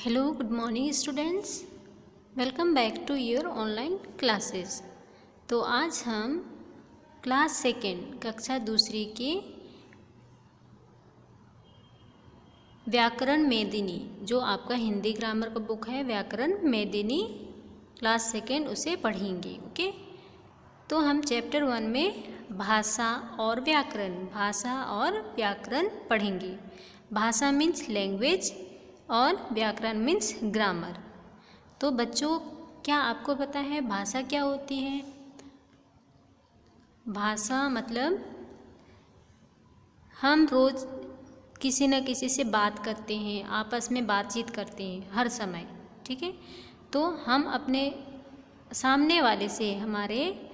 Hello good morning students, welcome back to your online classes. तो आज हम class second कक्षा दूसरी के व्याकरण मेदिनी, जो आपका हिंदी ग्रामर का बुक है व्याकरण मेदिनी क्लास सेकेंड, उसे पढ़ेंगे। ओके, तो हम चैप्टर 1 में भाषा और व्याकरण पढ़ेंगे। भाषा मीन्स लैंग्वेज और व्याकरण मीन्स ग्रामर। तो बच्चों, क्या आपको पता है भाषा क्या होती है? भाषा मतलब हम रोज़ किसी न किसी से बात करते हैं, आपस में बातचीत करते हैं हर समय, ठीक है। तो हम अपने सामने वाले से, हमारे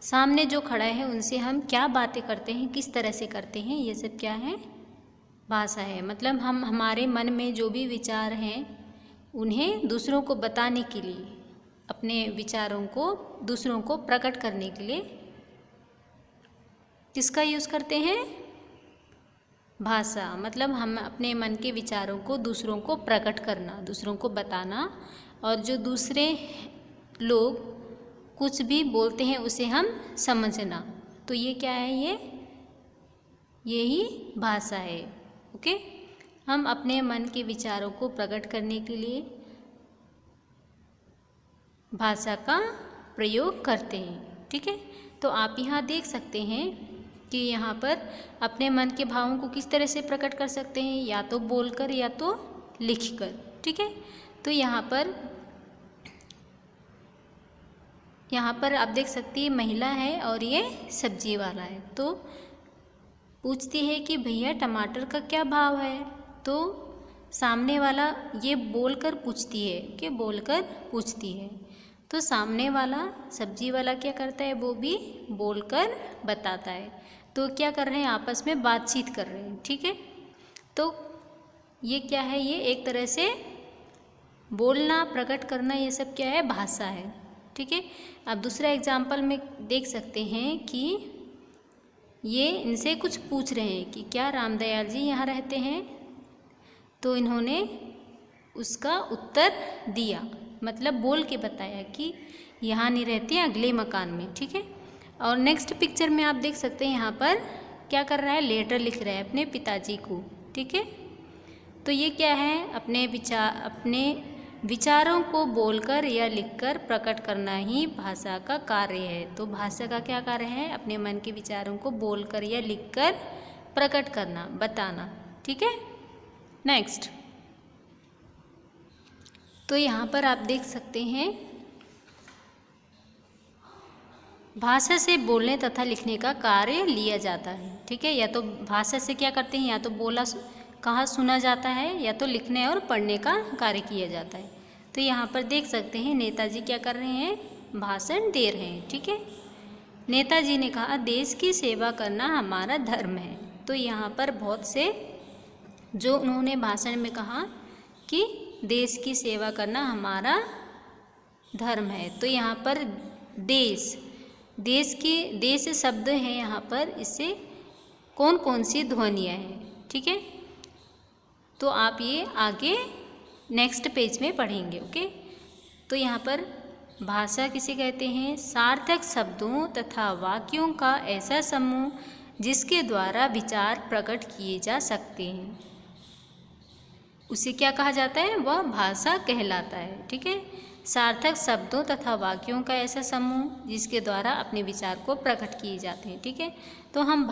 सामने जो खड़ा है उनसे हम क्या बातें करते हैं, किस तरह से करते हैं, ये सब क्या है? भाषा है। मतलब हम हमारे मन में जो भी विचार हैं उन्हें दूसरों को बताने के लिए, अपने विचारों को दूसरों को प्रकट करने के लिए किसका यूज़ करते हैं? भाषा। मतलब हम अपने मन के विचारों को दूसरों को प्रकट करना, दूसरों को बताना, और जो दूसरे लोग कुछ भी बोलते हैं उसे हम समझना। तो ये क्या है? यही भाषा है। ओके, हम अपने मन के विचारों को प्रकट करने के लिए भाषा का प्रयोग करते हैं, ठीक है। तो आप यहाँ देख सकते हैं कि यहाँ पर अपने मन के भावों को किस तरह से प्रकट कर सकते हैं, या तो बोलकर या तो लिखकर, ठीक है। तो यहाँ पर आप देख सकती हैं महिला है और ये सब्जी वाला है। तो पूछती है कि भैया टमाटर का क्या भाव है? तो सामने वाला ये बोलकर पूछती है। तो सामने वाला सब्जी वाला क्या करता है? वो भी बोलकर बताता है। तो क्या कर रहे हैं? आपस में बातचीत कर रहे हैं, ठीक है। तो ये क्या है? ये एक तरह से बोलना, प्रकट करना, ये सब क्या है? भाषा है, ठीक है। अब दूसरा एग्जाम्पल में देख सकते हैं कि ये इनसे कुछ पूछ रहे हैं कि क्या रामदयाल जी यहाँ रहते हैं? तो इन्होंने उसका उत्तर दिया, मतलब बोल के बताया कि यहाँ नहीं रहते, अगले मकान में, ठीक है। और नेक्स्ट पिक्चर में आप देख सकते हैं यहाँ पर क्या कर रहा है? लेटर लिख रहा है अपने पिताजी को, ठीक है। तो ये क्या है? अपने विचारों को बोलकर या लिखकर प्रकट करना ही भाषा का कार्य है। तो भाषा का क्या कार्य है? अपने मन के विचारों को बोलकर या लिखकर प्रकट करना, बताना, ठीक है। नेक्स्ट, तो यहाँ पर आप देख सकते हैं भाषा से बोलने तथा लिखने का कार्य लिया जाता है, ठीक है। या तो भाषा से क्या करते हैं? या तो कहा सुना जाता है, या तो लिखने और पढ़ने का कार्य किया जाता है। तो यहाँ पर देख सकते हैं नेताजी क्या कर रहे हैं? भाषण दे रहे हैं, ठीक है। नेताजी ने कहा देश की सेवा करना हमारा धर्म है। तो यहाँ पर बहुत से जो उन्होंने भाषण में कहा कि देश की सेवा करना हमारा धर्म है। तो यहाँ पर देश शब्द है यहाँ पर, इससे कौन कौन सी ध्वनियाँ हैं, ठीक है। तो आप ये आगे नेक्स्ट पेज में पढ़ेंगे। ओके, तो यहाँ पर भाषा किसे कहते हैं? सार्थक शब्दों तथा वाक्यों का ऐसा समूह जिसके द्वारा विचार प्रकट किए जा सकते हैं, उसे क्या कहा जाता है? वह भाषा कहलाता है, ठीक है। सार्थक शब्दों तथा वाक्यों का ऐसा समूह जिसके द्वारा अपने विचार को प्रकट किए जाते हैं, ठीक है। तो हम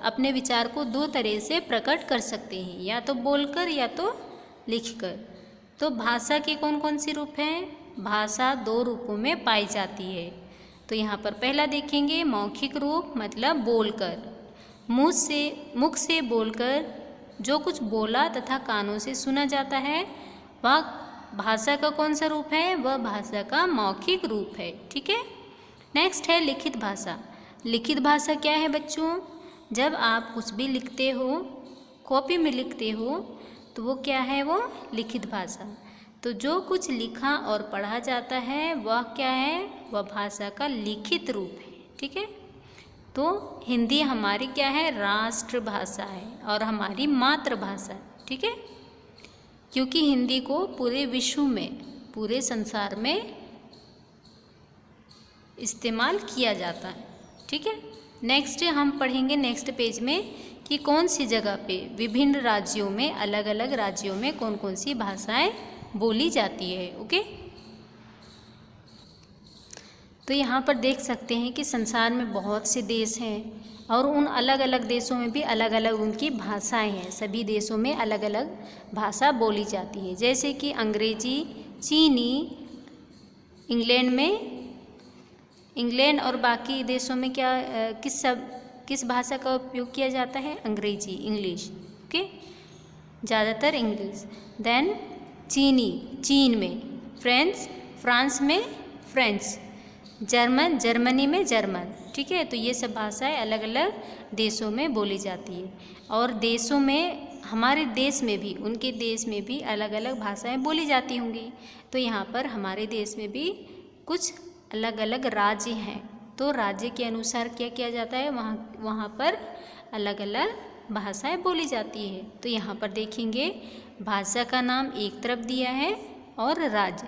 अपने विचार को दो तरह से प्रकट कर सकते हैं, या तो बोलकर या तो लिखकर। तो भाषा के कौन कौन से रूप हैं? भाषा दो रूपों में पाई जाती है। तो यहाँ पर पहला देखेंगे मौखिक रूप, मतलब बोलकर, मुख से बोलकर जो कुछ बोला तथा कानों से सुना जाता है, वह भाषा का कौन सा रूप है? वह भाषा का मौखिक रूप है, ठीक है। नेक्स्ट है लिखित भाषा। लिखित भाषा क्या है बच्चों? जब आप कुछ भी लिखते हो, कॉपी में लिखते हो, तो वो क्या है? वो लिखित भाषा। तो जो कुछ लिखा और पढ़ा जाता है वह क्या है? वह भाषा का लिखित रूप है, ठीक है। तो हिंदी हमारी क्या है? राष्ट्रभाषा है और हमारी मातृभाषा है, ठीक है। क्योंकि हिंदी को पूरे विश्व में, पूरे संसार में इस्तेमाल किया जाता है। ठीक है, नेक्स्ट हम पढ़ेंगे नेक्स्ट पेज में कि कौन सी जगह पे विभिन्न राज्यों में, अलग अलग राज्यों में कौन कौन सी भाषाएं बोली जाती है। ओके, तो यहाँ पर देख सकते हैं कि संसार में बहुत से देश हैं और उन अलग अलग देशों में भी अलग अलग उनकी भाषाएं हैं। सभी देशों में अलग अलग भाषा बोली जाती है, जैसे कि अंग्रेजी, चीनी, इंग्लैंड और बाकी देशों में क्या किस भाषा का उपयोग किया जाता है? अंग्रेजी, इंग्लिश। ओके, ज़्यादातर इंग्लिश। देन चीन में, फ्रांस में फ्रेंच, जर्मनी में जर्मन। ठीक है, तो ये सब भाषाएं अलग अलग देशों में बोली जाती है। और देशों में, हमारे देश में भी, उनके देश में भी अलग अलग भाषाएं बोली जाती होंगी। तो यहाँ पर हमारे देश में भी कुछ अलग अलग राज्य हैं, तो राज्य के अनुसार क्या किया जाता है, वहाँ पर अलग अलग भाषाएं बोली जाती है। तो यहाँ पर देखेंगे भाषा का नाम एक तरफ दिया है और राज्य।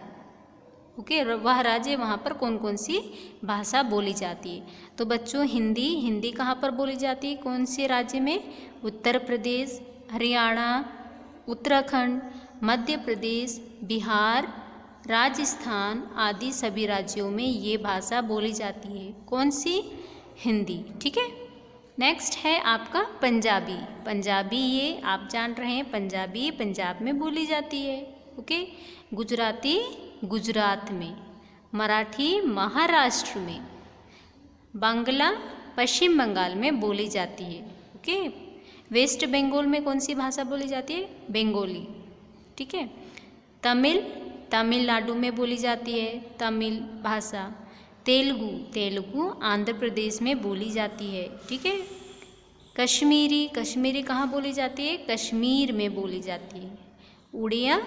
ओके, वह राज्य, वहाँ पर कौन कौन सी भाषा बोली जाती है। तो बच्चों हिंदी कहाँ पर बोली जाती है, कौन से राज्य में? उत्तर प्रदेश, हरियाणा, उत्तराखंड, मध्य प्रदेश, बिहार, राजस्थान आदि सभी राज्यों में ये भाषा बोली जाती है। कौन सी? हिंदी। ठीक है, नेक्स्ट है आपका पंजाबी ये आप जान रहे हैं, पंजाबी पंजाब में बोली जाती है। ओके, गुजराती गुजरात में, मराठी महाराष्ट्र में, बांग्ला पश्चिम बंगाल में बोली जाती है। ओके, वेस्ट बंगाल में कौन सी भाषा बोली जाती है? बंगाली। ठीक है, तमिलनाडु में बोली जाती है तमिल भाषा। तेलुगु आंध्र प्रदेश में बोली जाती है। ठीक है, कश्मीरी कहाँ बोली जाती है? कश्मीर में बोली जाती है। उड़िया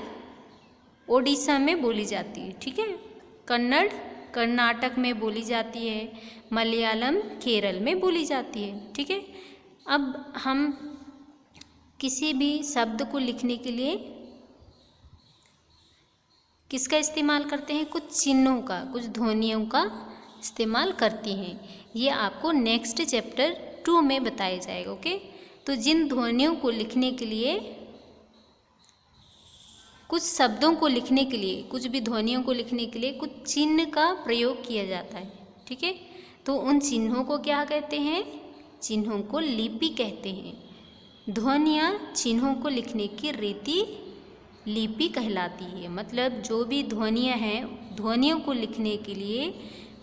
ओडिशा में बोली जाती है। ठीक है, कन्नड़ कर्नाटक में बोली जाती है। मलयालम केरल में बोली जाती है। ठीक है, अब हम किसी भी शब्द को लिखने के लिए किसका इस्तेमाल करते हैं? कुछ चिन्हों का, कुछ ध्वनियों का इस्तेमाल करते हैं। ये आपको नेक्स्ट चैप्टर 2 में बताया जाएगा। ओके, तो जिन ध्वनियों को लिखने के लिए, कुछ शब्दों को लिखने के लिए, कुछ भी ध्वनियों को लिखने के लिए कुछ चिन्ह का प्रयोग किया जाता है। ठीक है, तो उन चिन्हों को क्या कहते हैं? चिन्हों को लिपि कहते हैं। ध्वनियाँ चिन्हों को लिखने की रीति लिपि कहलाती है। मतलब जो भी ध्वनियाँ हैं, ध्वनियों को लिखने के लिए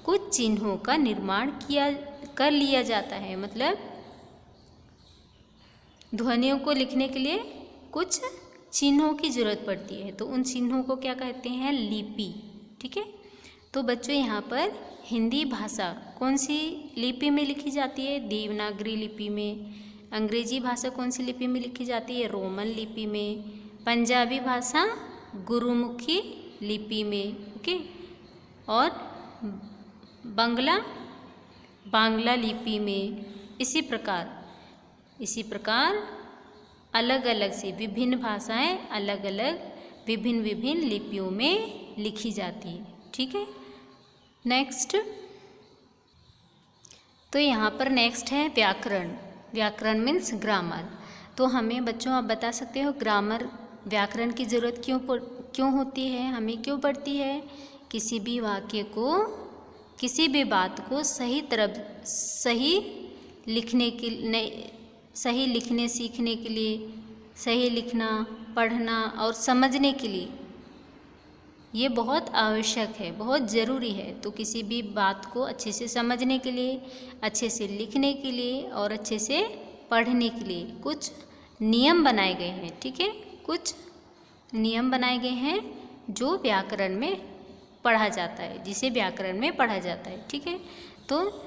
कुछ चिन्हों का निर्माण कर लिया जाता है। मतलब ध्वनियों को लिखने के लिए कुछ चिन्हों की जरूरत पड़ती है, तो उन चिन्हों को क्या कहते हैं? लिपि। ठीक है, तो बच्चों यहाँ पर हिंदी भाषा कौन सी लिपि में लिखी जाती है? देवनागरी लिपि में। अंग्रेजी भाषा कौन सी लिपि में लिखी जाती है? रोमन लिपि में। पंजाबी भाषा गुरुमुखी लिपि में। ओके, और बांग्ला लिपि में। इसी प्रकार अलग अलग से विभिन्न भाषाएं अलग अलग विभिन्न लिपियों में लिखी जाती है। ठीक है, नेक्स्ट, तो यहाँ पर नेक्स्ट है व्याकरण मीन्स ग्रामर। तो हमें बच्चों आप बता सकते हो व्याकरण की ज़रूरत क्यों होती है, हमें क्यों पड़ती है? किसी भी वाक्य को, किसी भी बात को सही लिखने सीखने के लिए, सही लिखना, पढ़ना और समझने के लिए ये बहुत आवश्यक है, बहुत ज़रूरी है। तो किसी भी बात को अच्छे से समझने के लिए, अच्छे से लिखने के लिए और अच्छे से पढ़ने के लिए कुछ नियम बनाए गए हैं। ठीक है, कुछ नियम बनाए गए हैं जो व्याकरण में पढ़ा जाता है, जिसे व्याकरण में पढ़ा जाता है। ठीक है, तो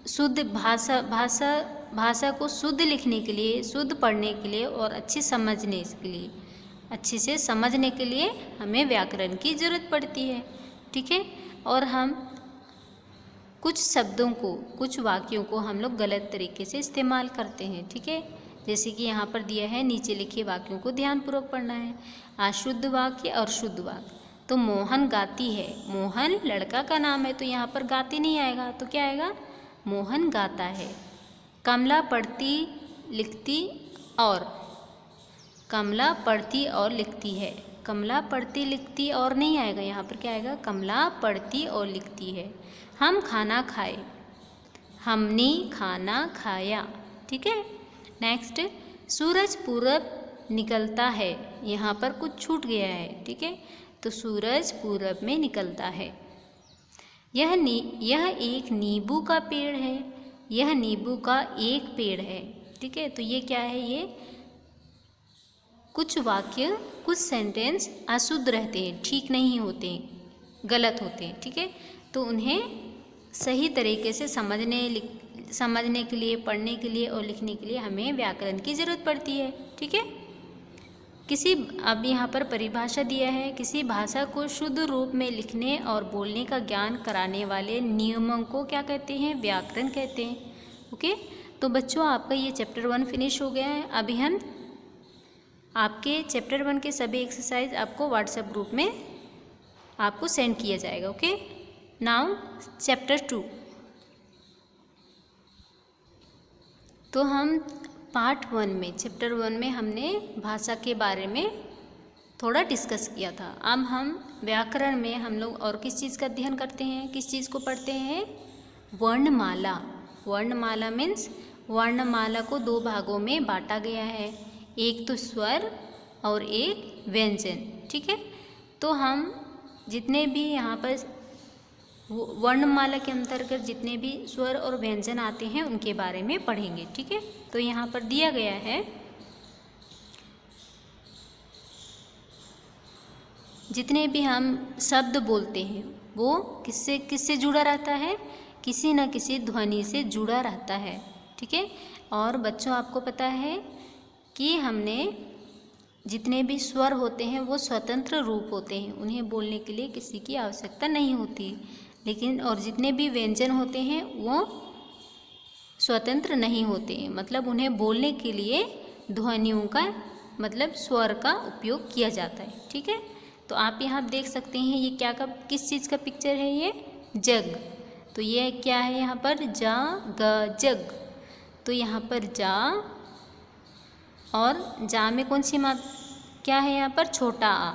शुद्ध भाषा को शुद्ध लिखने के लिए, शुद्ध पढ़ने के लिए और अच्छे से समझने के लिए हमें व्याकरण की ज़रूरत पड़ती है। ठीक है, और हम कुछ शब्दों को, कुछ वाक्यों को हम लोग गलत तरीके से इस्तेमाल करते हैं। ठीक है, जैसे कि यहाँ पर दिया है, नीचे लिखे वाक्यों को ध्यानपूर्वक पढ़ना है। अशुद्ध वाक्य और शुद्ध वाक्य। तो मोहन गाती है, मोहन लड़का का नाम है तो यहाँ पर गाती नहीं आएगा, तो क्या आएगा, मोहन गाता है। कमला पढ़ती लिखती और, कमला पढ़ती और लिखती है, कमला पढ़ती लिखती और नहीं आएगा, यहाँ पर क्या आएगा, कमला पढ़ती और लिखती है। हम खाना खाए, हमने खाना खाया। ठीक है। नेक्स्ट, सूरज पूरब निकलता है, यहाँ पर कुछ छूट गया है। ठीक है, तो सूरज पूरब में निकलता है। यह एक नींबू का पेड़ है, यह नींबू का एक पेड़ है। ठीक है, तो ये क्या है, ये कुछ वाक्य, कुछ सेंटेंस अशुद्ध रहते हैं, ठीक नहीं होते, गलत होते हैं। ठीक है, तो उन्हें सही तरीके से समझने के लिए, पढ़ने के लिए और लिखने के लिए हमें व्याकरण की ज़रूरत पड़ती है। ठीक है। अब यहाँ पर परिभाषा दिया है, किसी भाषा को शुद्ध रूप में लिखने और बोलने का ज्ञान कराने वाले नियमों को क्या कहते हैं, व्याकरण कहते हैं। ओके, तो बच्चों आपका ये चैप्टर 1 फिनिश हो गया है। अभी हम आपके चैप्टर 1 के सभी एक्सरसाइज आपको व्हाट्सएप ग्रुप में आपको सेंड किया जाएगा। Okay, now chapter 2। तो हम पार्ट 1 में, चैप्टर 1 में हमने भाषा के बारे में थोड़ा डिस्कस किया था। अब हम व्याकरण में हम लोग और किस चीज़ का अध्ययन करते हैं, किस चीज़ को पढ़ते हैं, वर्णमाला। वर्णमाला मीन्स वर्णमाला को 2 भागों में बांटा गया है, एक तो स्वर और एक व्यंजन। ठीक है, तो हम जितने भी यहाँ पर वर्णमाला के अंतर्गत जितने भी स्वर और व्यंजन आते हैं उनके बारे में पढ़ेंगे। ठीक है, तो यहाँ पर दिया गया है, जितने भी हम शब्द बोलते हैं वो किससे जुड़ा रहता है, किसी न किसी ध्वनि से जुड़ा रहता है। ठीक है, और बच्चों आपको पता है कि हमने जितने भी स्वर होते हैं वो स्वतंत्र रूप होते हैं, उन्हें बोलने के लिए किसी की आवश्यकता नहीं होती, लेकिन और जितने भी व्यंजन होते हैं वो स्वतंत्र नहीं होते, मतलब उन्हें बोलने के लिए ध्वनियों का, मतलब स्वर का उपयोग किया जाता है। ठीक है, तो आप यहाँ देख सकते हैं ये क्या का, किस चीज़ का पिक्चर है, ये जग। तो ये क्या है यहाँ पर, जा ग जग। तो यहाँ पर जा, और जा में कौन सी क्या है यहाँ पर, छोटा आ,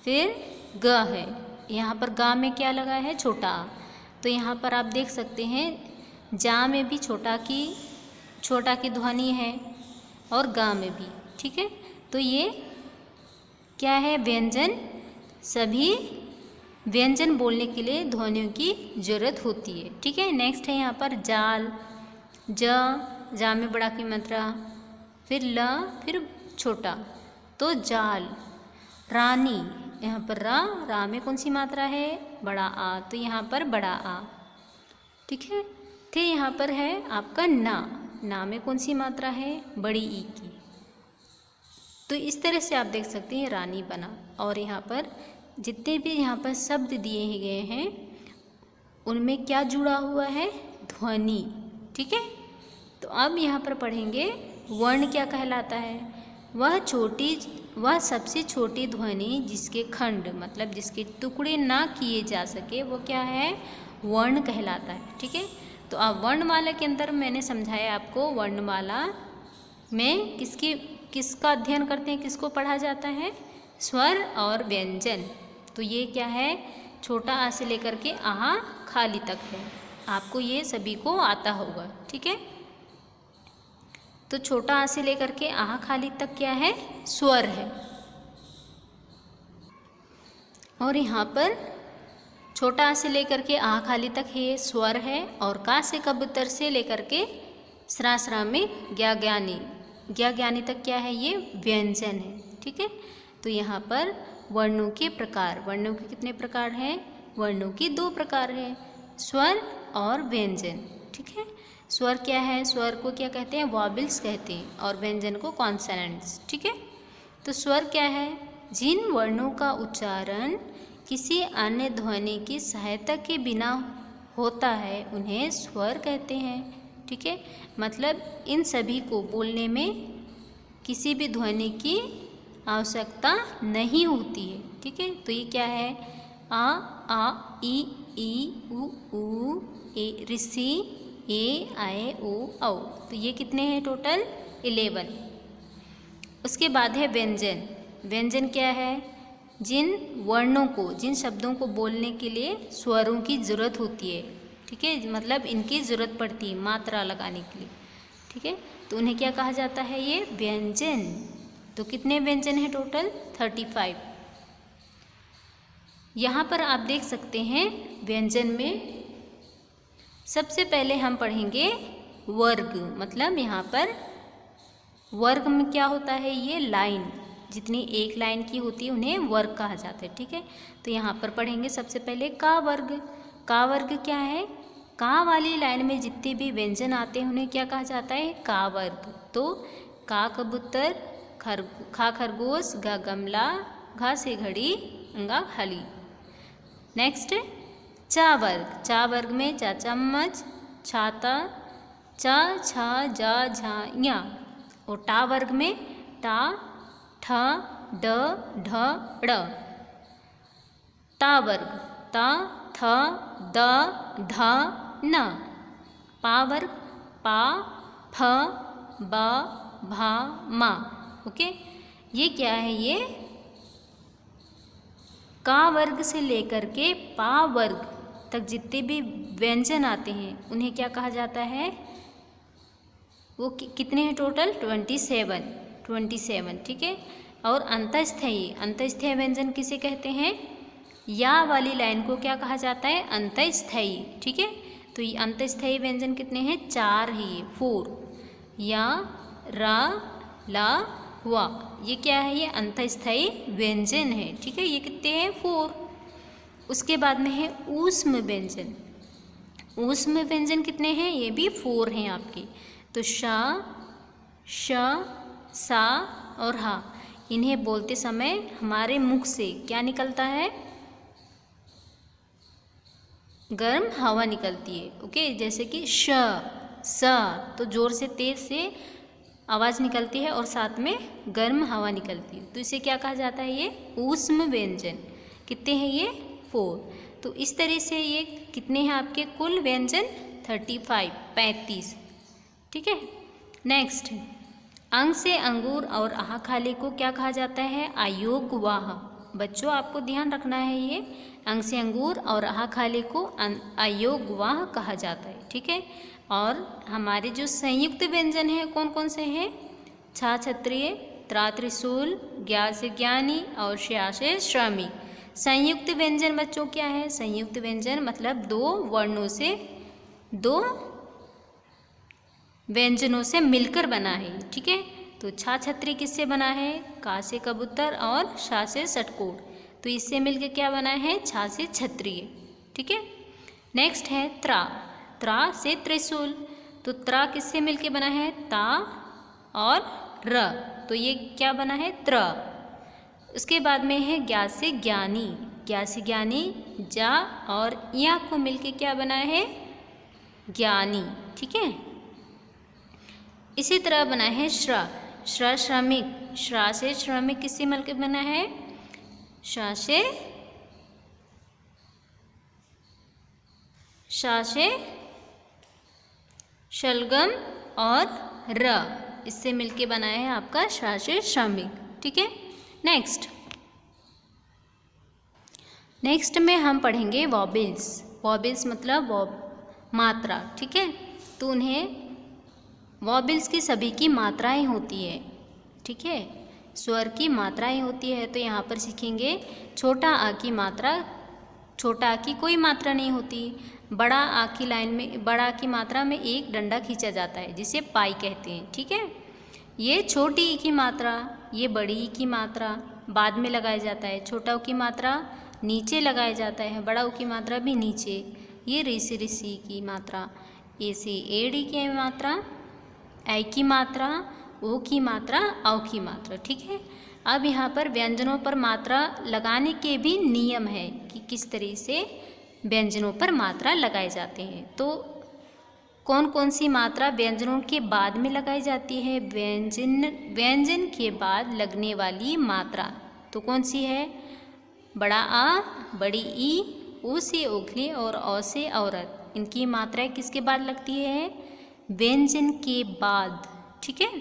फिर ग है, यहाँ पर गा में क्या लगा है, छोटा आ। तो यहाँ पर आप देख सकते हैं जा में भी छोटा की ध्वनि है और गा में भी। ठीक है, तो ये क्या है, व्यंजन। सभी व्यंजन बोलने के लिए ध्वनियों की ज़रूरत होती है। ठीक है, नेक्स्ट है यहाँ पर जाल, जा में बड़ा की मात्रा, फिर ल, फिर छोटा, तो जाल। रानी, यहाँ पर रा में कौन सी मात्रा है, बड़ा आ, तो यहाँ पर बड़ा आ। ठीक है, फिर यहाँ पर है आपका ना में कौन सी मात्रा है, बड़ी ई की। तो इस तरह से आप देख सकते हैं रानी बना। और यहाँ पर जितने भी यहाँ पर शब्द दिए गए हैं उनमें क्या जुड़ा हुआ है, ध्वनि। ठीक है, तो अब यहाँ पर पढ़ेंगे वर्ण क्या कहलाता है। वह सबसे छोटी ध्वनि जिसके खंड, मतलब जिसके टुकड़े ना किए जा सके, वो क्या है, वर्ण कहलाता है। ठीक है, तो अब वर्णमाला के अंदर मैंने समझाया आपको, वर्णमाला में किसका अध्ययन करते हैं, किसको पढ़ा जाता है, स्वर और व्यंजन। तो ये क्या है, छोटा आ से लेकर के आहा खाली तक है, आपको ये सभी को आता होगा। ठीक है, तो छोटा आ से लेकर के आहा खाली तक क्या है, स्वर है। और यहाँ पर छोटा आ से लेकर के आहा खाली तक है स्वर है, और का से कबूतर से लेकर के स्रा में ज्ञानी तक क्या है, ये व्यंजन है। ठीक है, तो यहाँ पर वर्णों के प्रकार, वर्णों के कितने प्रकार हैं, वर्णों की 2 प्रकार है, स्वर और व्यंजन। ठीक है, स्वर क्या है, स्वर को क्या कहते हैं, वॉबल्स कहते हैं, और व्यंजन को कॉन्सोनेंट्स। ठीक है, तो स्वर क्या है, जिन वर्णों का उच्चारण किसी अन्य ध्वनि की सहायता के बिना होता है उन्हें स्वर कहते हैं। ठीक है, मतलब इन सभी को बोलने में किसी भी ध्वनि की आवश्यकता नहीं होती है। ठीक है, तो ये क्या है, आ ई उ ए ऋषि ए आए ओ औ। तो ये कितने हैं टोटल, 11। उसके बाद है व्यंजन। व्यंजन क्या है, जिन वर्णों को, जिन शब्दों को बोलने के लिए स्वरों की ज़रूरत होती है। ठीक है, मतलब इनकी ज़रूरत पड़ती है मात्रा लगाने के लिए। ठीक है, तो उन्हें क्या कहा जाता है, ये व्यंजन। तो कितने व्यंजन हैं टोटल, 35। यहाँ पर आप देख सकते हैं व्यंजन में सबसे पहले हम पढ़ेंगे वर्ग। मतलब यहाँ पर वर्ग में क्या होता है, ये लाइन, जितनी एक लाइन की होती है उन्हें वर्ग कहा जाता है। ठीक है, तो यहाँ पर पढ़ेंगे सबसे पहले का वर्ग। का वर्ग क्या है, का वाली लाइन में जितने भी व्यंजन आते हैं उन्हें क्या कहा जाता है, का वर्ग। तो का कबूतर, खा खरगोश, गा गमला, घा से घड़ी, अंगा खाली। नेक्स्ट चा वर्ग। चा वर्ग में चा चम्मच, छाता, चा छा जा झा या। और टा वर्ग में टा ठ ड ढ ड़। ता वर्ग ता थ द ध न। पा वर्ग पा फ ब भा मा। ओके, ये क्या है, ये का वर्ग से लेकर के पा वर्ग तक जितने भी व्यंजन आते हैं उन्हें क्या कहा जाता है, वो कितने हैं टोटल, 27। ठीक है, और अंतःस्थयी, अंतःस्थयी व्यंजन किसे कहते हैं, या वाली लाइन को क्या कहा जाता है, अंतःस्थयी। ठीक है, तो ये अंतःस्थयी व्यंजन कितने हैं, 4 है, ये 4। या रा ला वा, ये क्या है, ये अंतःस्थयी व्यंजन है। ठीक है, ये कितने हैं, 4। उसके बाद में है ऊष्म व्यंजन। ऊष्म व्यंजन कितने हैं, ये भी 4 हैं आपके। तो शा, श, सा और हा, इन्हें बोलते समय हमारे मुख से क्या निकलता है, गर्म हवा निकलती है। ओके, जैसे कि श, स, तो जोर से तेज से आवाज़ निकलती है और साथ में गर्म हवा निकलती है, तो इसे क्या कहा जाता है, ये ऊष्म व्यंजन। कितने हैं ये, 4। तो इस तरह से ये कितने हैं आपके कुल व्यंजन, 35। ठीक है, नेक्स्ट अंग से अंगूर और आहा खाली को क्या कहा जाता है, अयोगवाह। बच्चों आपको ध्यान रखना है, ये अंग से अंगूर और आहा खाली को अयोगवाह कहा जाता है। ठीक है, और हमारे जो संयुक्त व्यंजन हैं कौन कौन से हैं, छा क्षत्रिय, त्रा त्रिशूल, ज्ञा से ज्ञानी और श्या से श्रमिक। संयुक्त व्यंजन बच्चों क्या है, संयुक्त व्यंजन मतलब 2 वर्णों से, 2 व्यंजनों से मिलकर बना है। ठीक है, तो छा छत्री किससे बना है, का से कबूतर और शा से षटकोण, तो इससे मिलकर क्या बना है, छा से क्षत्रिय। ठीक है, नेक्स्ट है त्रा। त्रा से त्रिशूल, तो त्रा किससे मिलके बना है, ता और र, तो ये क्या बना है, त्र। उसके बाद में है ज्ञा से ज्ञानी। ज्ञा से ज्ञानी, जा और या को मिलके क्या बना है, ज्ञानी। ठीक है, इसी तरह बना है श्रा। श्रा श्रमिक। श्रा से श्रमिक किससे मिलके बना है, शा से शलगम और र, इससे मिलके बनाया है आपका शा से श्रमिक। ठीक है, नेक्स्ट में हम पढ़ेंगे वॉबिल्स। वॉबिल्स मतलब मात्रा। ठीक है, तो उन्हें वॉबिल्स की सभी की मात्राएं होती है। ठीक है, स्वर की मात्राएं होती है। तो यहाँ पर सीखेंगे छोटा आ की मात्रा, छोटा आ की कोई मात्रा नहीं होती। बड़ा आ की लाइन में, बड़ा आ की मात्रा में एक डंडा खींचा जाता है जिसे पाई कहते हैं। ठीक है, ये छोटी ई की मात्रा, ये बड़ी ई की मात्रा बाद में लगाया जाता है। छोटा ऊ की मात्रा नीचे लगाया जाता है, बड़ा ऊ की मात्रा भी नीचे। ये री से ऋषि की मात्रा, ए से एड़ी की मात्रा, ऐ की मात्रा, ओ की मात्रा, औ की मात्रा। ठीक है, अब यहाँ पर व्यंजनों पर मात्रा लगाने के भी नियम है कि किस तरह से व्यंजनों पर मात्रा लगाए जाते हैं। तो कौन कौन सी मात्रा व्यंजनों के बाद में लगाई जाती है? व्यंजन के बाद लगने वाली मात्रा तो कौन सी है? बड़ा आ, बड़ी ई, ऊ से ओखली और औ से औरत। इनकी मात्राएं किसके बाद लगती है? व्यंजन के बाद। ठीक है,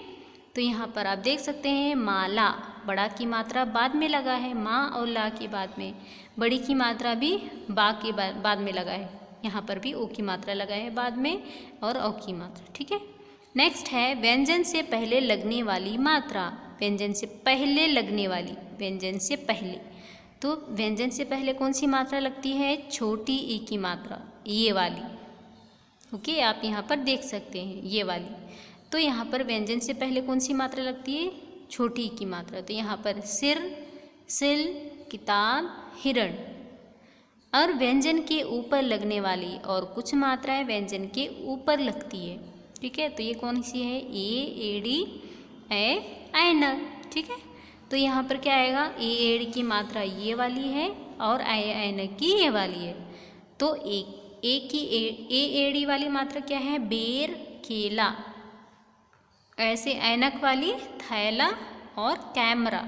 तो यहाँ पर आप देख सकते हैं माला, बड़ा की मात्रा बाद में लगा है, माँ और ला के बाद में। बड़ी की मात्रा भी बा के बाद में लगा है, यहाँ पर भी ओ की मात्रा लगा है बाद में और औ की मात्रा। ठीक है, नेक्स्ट है व्यंजन से पहले लगने वाली मात्रा। व्यंजन से पहले लगने वाली, व्यंजन से पहले, तो व्यंजन से पहले कौन सी मात्रा लगती है? छोटी ई की मात्रा, ये वाली। ओके, आप यहाँ पर देख सकते हैं ये वाली। तो यहाँ पर व्यंजन से पहले कौन सी मात्रा लगती है? छोटी ई की मात्रा। तो यहाँ पर सिर, सिल, किताब, हिरण। और व्यंजन के ऊपर लगने वाली और कुछ मात्राएं व्यंजन के ऊपर लगती है। ठीक है, तो ये कौन सी है? ए, एड़ी, ए, ऐनक। ठीक है, तो यहाँ पर क्या आएगा? ए एड़ी की मात्रा ये वाली है और ए ऐनक की ये वाली है। तो ए एड़ी वाली मात्रा क्या है? बेर, केला। ऐसे ऐनक वाली थैला और कैमरा।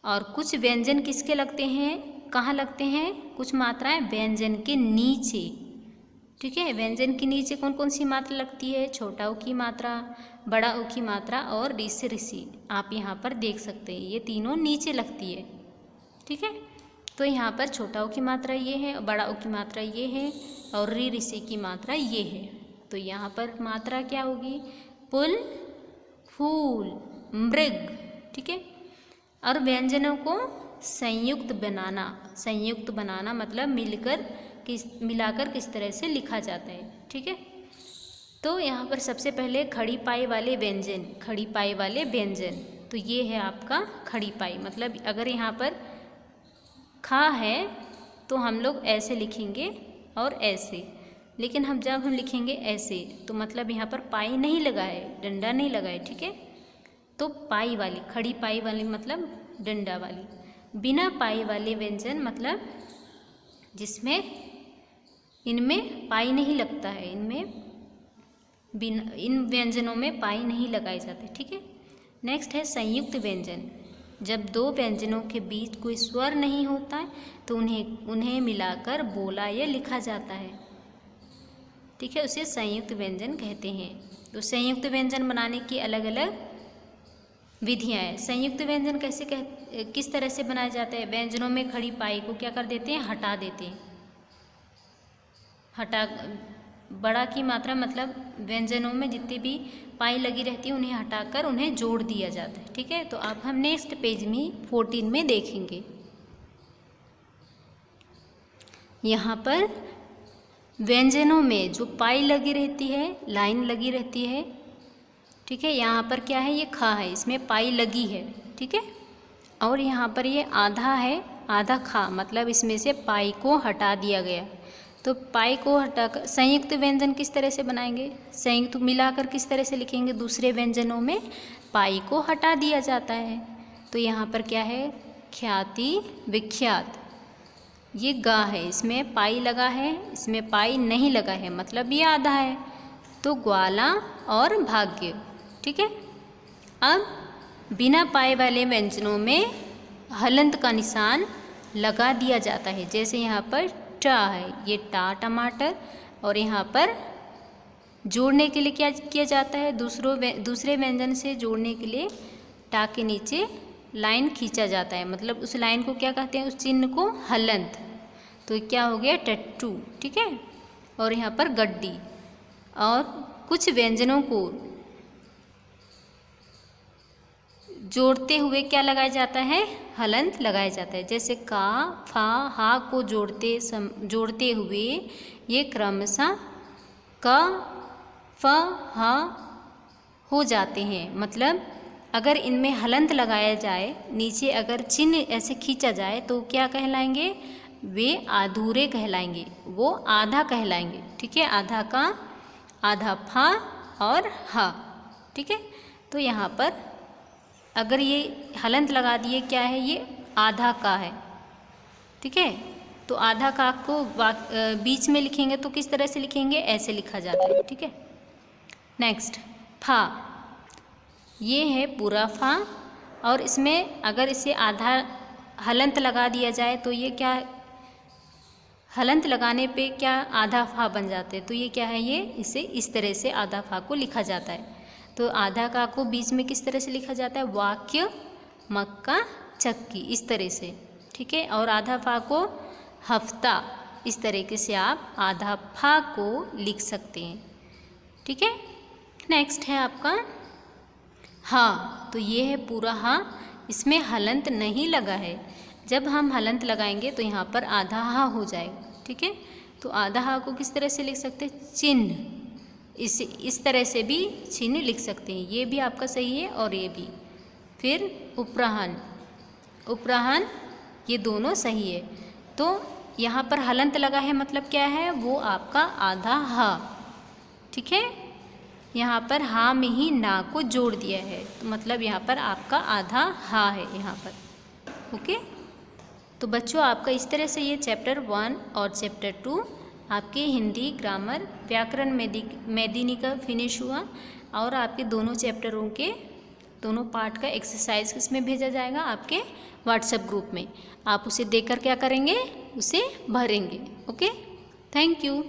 और कुछ व्यंजन किसके लगते हैं? कहाँ लगते हैं? कुछ मात्राएं व्यंजन के नीचे। ठीक है, व्यंजन के नीचे कौन कौन सी मात्रा लगती है? छोटा ऊ की मात्रा, बड़ा ऊ की मात्रा और ऋषि ऋषि। आप यहाँ पर देख सकते हैं ये तीनों नीचे लगती है। ठीक है, तो यहाँ पर छोटा ऊ की मात्रा ये है, बड़ा ऊ की मात्रा ये है और ऋषि की मात्रा ये है। तो यहाँ पर मात्रा क्या होगी? पुल, फूल, मृग। ठीक है, और व्यंजनों को संयुक्त बनाना मतलब मिलाकर किस तरह से लिखा जाता है। ठीक है, तो यहाँ पर सबसे पहले खड़ी पाई वाले व्यंजन, तो ये है आपका खड़ी पाई। मतलब अगर यहाँ पर खा है तो हम लोग ऐसे लिखेंगे और ऐसे, लेकिन जब हम लिखेंगे ऐसे तो मतलब यहाँ पर पाई नहीं लगा है, डंडा नहीं लगा है। ठीक है, तो पाई वाली, खड़ी पाई वाली मतलब डंडा वाली। बिना पाई वाले व्यंजन मतलब जिसमें इनमें पाई नहीं लगता है, इन व्यंजनों में पाई नहीं लगाए जाते। ठीक है, नेक्स्ट है संयुक्त व्यंजन। जब दो व्यंजनों के बीच कोई स्वर नहीं होता है तो उन्हें मिलाकर बोला या लिखा जाता है। ठीक है, उसे संयुक्त व्यंजन कहते हैं। तो संयुक्त व्यंजन बनाने की अलग अलग विधियाँ हैं। संयुक्त व्यंजन किस तरह से बनाया जाता है? व्यंजनों में खड़ी पाई को क्या कर देते हैं? हटा देते हैं। बड़ा की मात्रा मतलब व्यंजनों में जितनी भी पाई लगी रहती है उन्हें हटाकर उन्हें जोड़ दिया जाता है। ठीक है, तो अब हम नेक्स्ट पेज में 14 में देखेंगे। यहाँ पर व्यंजनों में जो पाई लगी रहती है, लाइन लगी रहती है। ठीक है, यहाँ पर क्या है? ये खा है, इसमें पाई लगी है। ठीक है, और यहाँ पर ये आधा है, आधा खा, मतलब इसमें से पाई को हटा दिया गया। तो पाई को हटाकर संयुक्त व्यंजन किस तरह से बनाएंगे? संयुक्त मिलाकर किस तरह से लिखेंगे? दूसरे व्यंजनों में पाई को हटा दिया जाता है। तो यहाँ पर क्या है? ख्याति, विख्यात। ये गा है, इसमें पाई लगा है, इसमें पाई नहीं लगा है, मतलब ये आधा है। तो ग्वाला और भाग्य। ठीक है, अब बिना पाई वाले व्यंजनों में हलंत का निशान लगा दिया जाता है। जैसे यहाँ पर टा है, ये टा टमाटर, और यहाँ पर जोड़ने के लिए क्या किया जाता है? दूसरे व्यंजन से जोड़ने के लिए टा के नीचे लाइन खींचा जाता है, मतलब उस लाइन को क्या कहते हैं? उस चिन्ह को हलंत। तो क्या हो गया? टट्टू। ठीक है, और यहाँ पर गड्डी। और कुछ व्यंजनों को जोड़ते हुए क्या लगाया जाता है? हलंत लगाया जाता है। जैसे का, फा, हा को जोड़ते हुए ये क्रमशः का, फ, हा हो जाते हैं। मतलब अगर इनमें हलंत लगाया जाए, नीचे अगर चिन्ह ऐसे खींचा जाए तो क्या कहलाएंगे? वे अधूरे कहलाएंगे, वो आधा कहलाएंगे। ठीक है, आधा का, आधा फा और हा। ठीक है, तो यहाँ पर अगर ये हलंत लगा दिए, क्या है? ये आधा का है। ठीक है, तो आधा काक को बीच में लिखेंगे तो किस तरह से लिखेंगे, ऐसे लिखा जाता है, ठीक है। नेक्स्ट फा, ये है पूरा फा, और इसमें अगर इसे आधा हलंत लगा दिया जाए तो ये क्या, हलंत लगाने पे क्या आधा फा बन जाते हैं, तो ये क्या है, ये इसे इस तरह से आधा फा को लिखा जाता है। तो आधा का को बीच में किस तरह से लिखा जाता है, वाक्य मक्का चक्की, इस तरह से, ठीक है। और आधा फा को हफ्ता, इस तरीके से आप आधा फा को लिख सकते हैं, ठीक है। नेक्स्ट है आपका हाँ, तो ये है पूरा हाँ, इसमें हलंत नहीं लगा है। जब हम हलंत लगाएंगे तो यहाँ पर आधा हा हो जाएगा, ठीक है। तो आधा हा को किस तरह से लिख सकते हैं, चिन्ह, इस तरह से भी चिन्ह लिख सकते हैं, ये भी आपका सही है और ये भी। फिर उपराहन, उपराहन, ये दोनों सही है। तो यहाँ पर हलंत लगा है मतलब क्या है, वो आपका आधा हा, ठीक है। यहाँ पर हा में ही ना को जोड़ दिया है, तो मतलब यहाँ पर आपका आधा हा है यहाँ पर, ओके। तो बच्चों आपका इस तरह से ये चैप्टर 1 और चैप्टर 2 आपके हिंदी, ग्रामर, व्याकरण, मेदिनी का फिनिश हुआ। और आपके दोनों चैप्टरों के दोनों पार्ट का एक्सरसाइज किसमें भेजा जाएगा, आपके व्हाट्सएप ग्रुप में। आप उसे देखकर क्या करेंगे, उसे भरेंगे, ओके। Thank you.